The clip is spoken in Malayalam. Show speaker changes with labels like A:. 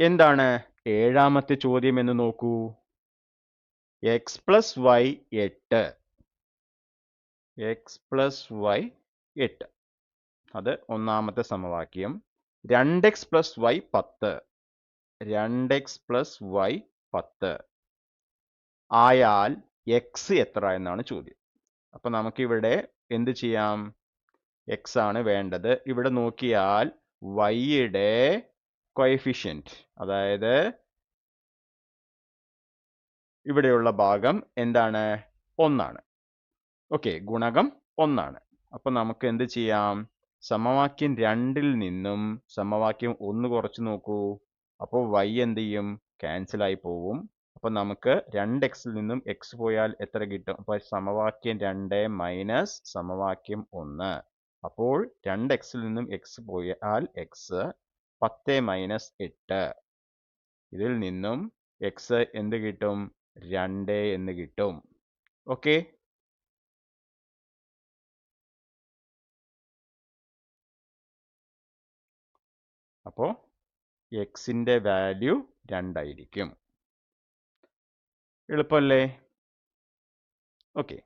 A: എന്താണ് ഏഴാമത്തെ ചോദ്യം എന്ന് നോക്കൂ. X plus Y 8, X plus Y 8, അത് ഒന്നാമത്തെ സമവാക്യം. 2x plus Y 10, 2x plus Y 10 ആയാൽ എക്സ് എത്ര എന്നാണ് ചോദ്യം. അപ്പൊ നമുക്കിവിടെ എന്ത് ചെയ്യാം? എക്സ് ആണ് വേണ്ടത്. ഇവിടെ നോക്കിയാൽ വൈയുടെ കോഎഫിഷ്യന്റ്, അതായത് ഇവിടെയുള്ള ഭാഗം എന്താണ്? 1 ആണ്. ഓക്കെ, ഗുണകം 1 ആണ്. അപ്പൊ നമുക്ക് എന്ത് ചെയ്യാം? സമവാക്യം 2ൽ നിന്നും സമവാക്യം 1 കുറച്ച് നോക്കൂ. അപ്പോൾ y എന്ത് ചെയ്യും? ക്യാൻസൽ ആയി പോവും. അപ്പൊ നമുക്ക് 2xൽ നിന്നും x പോയാൽ എത്ര കിട്ടും? അപ്പൊ സമവാക്യം 2 മൈനസ് സമവാക്യം 1. അപ്പോൾ 2xൽ നിന്നും x പോയാൽ x 10 മൈനസ് 8. ഇതിൽ നിന്നും x എന്ത് കിട്ടും? 2 എന്ന് കിട്ടും. ഓക്കെ, അപ്പോൾ എക്സിൻ്റെ വാല്യൂ 2 ആയിരിക്കും. എളുപ്പമല്ലേ? ഓക്കെ,